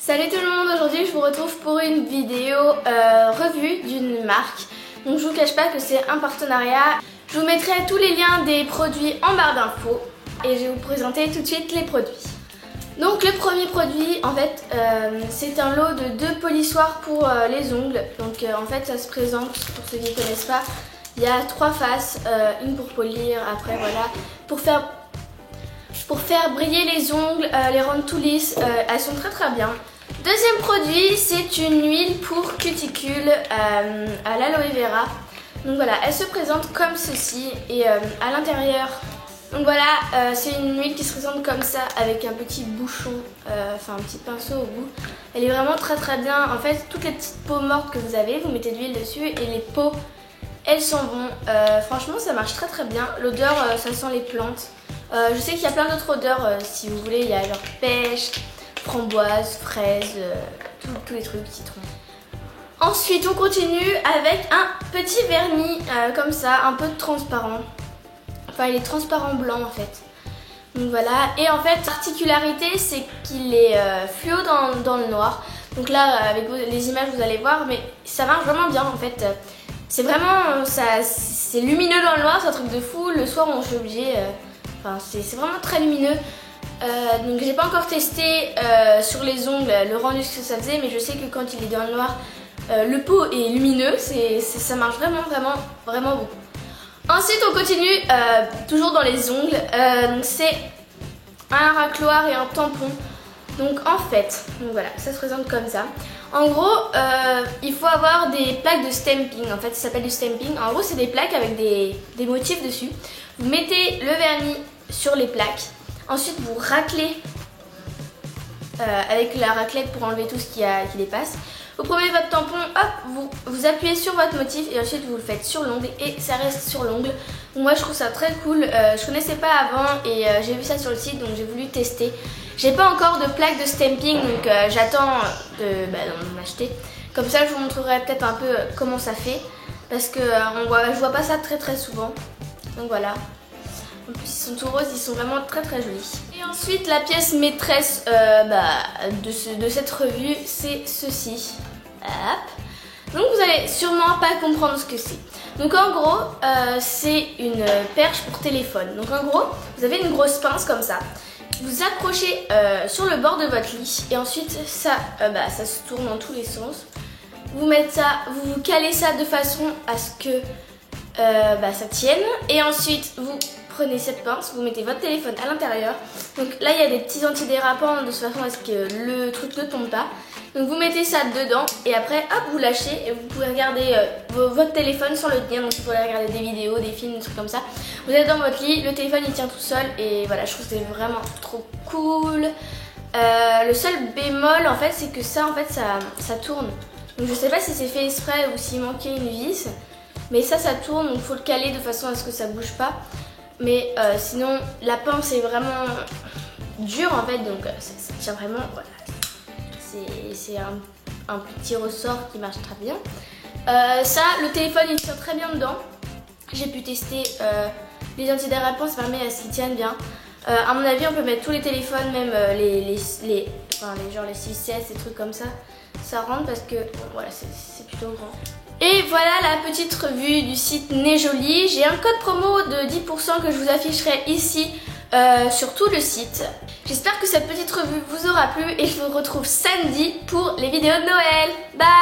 Salut tout le monde, aujourd'hui je vous retrouve pour une vidéo revue d'une marque. Donc je vous cache pas que c'est un partenariat. Je vous mettrai tous les liens des produits en barre d'infos et je vais vous présenter tout de suite les produits. Donc le premier produit en fait c'est un lot de 2 polissoirs pour les ongles. Donc en fait ça se présente, pour ceux qui ne connaissent pas, il y a 3 faces, une pour polir, après voilà, pour faire briller les ongles, les rendre tout lisses, elles sont très bien. Deuxième produit, c'est une huile pour cuticule à l'aloe vera. Donc voilà, elle se présente comme ceci et à l'intérieur, donc voilà, c'est une huile qui se présente comme ça avec un petit bouchon, enfin un petit pinceau au bout. Elle est vraiment très bien. En fait, toutes les petites peaux mortes que vous avez, vous mettez de l'huile dessus et les peaux, elles s'en vont. Franchement, ça marche très bien. L'odeur, ça sent les plantes. Je sais qu'il y a plein d'autres odeurs, si vous voulez, il y a genre pêche, framboise, fraise, tous les trucs, citron. Ensuite on continue avec un petit vernis comme ça, un peu transparent. Enfin il est transparent blanc en fait. Donc voilà, et en fait particularité c'est qu'il est fluo dans le noir. Donc là avec les images vous allez voir, mais ça marche vraiment bien en fait. C'est vraiment, c'est lumineux dans le noir, c'est un truc de fou. Le soir on est obligé, enfin c'est vraiment très lumineux. Donc j'ai pas encore testé sur les ongles le rendu ce que ça faisait, mais je sais que quand il est dans le noir, le pot est lumineux, ça marche vraiment beaucoup. Ensuite on continue toujours dans les ongles, donc c'est un racloir et un tampon. Donc en fait, donc voilà, ça se présente comme ça. En gros, il faut avoir des plaques de stamping, en fait ça s'appelle du stamping. En gros c'est des plaques avec des motifs dessus. Vous mettez le vernis sur les plaques. Ensuite vous raclez avec la raclette pour enlever tout ce qui dépasse. Vous prenez votre tampon, hop, vous appuyez sur votre motif et ensuite vous le faites sur l'ongle et ça reste sur l'ongle. Donc moi je trouve ça très cool, je connaissais pas avant et j'ai vu ça sur le site donc j'ai voulu tester. J'ai pas encore de plaque de stamping donc j'attends d'en acheter. Comme ça je vous montrerai peut-être un peu comment ça fait parce que je vois pas ça très souvent. Donc voilà. En plus ils sont tout roses, ils sont vraiment très jolis. Et ensuite la pièce maîtresse de cette revue c'est ceci. Hop. Donc vous allez sûrement pas comprendre ce que c'est. Donc en gros c'est une perche pour téléphone. Donc en gros vous avez une grosse pince comme ça. Vous accrochez sur le bord de votre lit et ensuite ça se tourne dans tous les sens. Vous mettez ça, vous calez ça de façon à ce que ça tienne et ensuite vous prenez cette pince, vous mettez votre téléphone à l'intérieur. Donc là il y a des petits antidérapants de façon à ce que le truc ne tombe pas. Donc vous mettez ça dedans et après hop vous lâchez et vous pouvez regarder votre téléphone sans le tenir. Donc vous pouvez regarder des vidéos, des films, des trucs comme ça. Vous êtes dans votre lit, le téléphone il tient tout seul et voilà, je trouve que c'est vraiment trop cool. Le seul bémol en fait c'est que ça en fait ça tourne. Donc je sais pas si c'est fait exprès ou s'il manquait une vis. Mais ça tourne donc il faut le caler de façon à ce que ça bouge pas. Mais sinon la pince est vraiment dure en fait, donc ça tient vraiment, voilà. C'est un petit ressort qui marche très bien. Ça, le téléphone il tient très bien dedans. J'ai pu tester les antidérapants, ça permet à ce qu'ils tiennent bien. À mon avis on peut mettre tous les téléphones, même genre les 6S, des trucs comme ça. Ça rentre parce que bon, voilà, c'est plutôt grand. Et voilà la petite revue du site Nejoli. J'ai un code promo de 10% que je vous afficherai ici sur tout le site. J'espère que cette petite revue vous aura plu et je vous retrouve samedi pour les vidéos de Noël. Bye!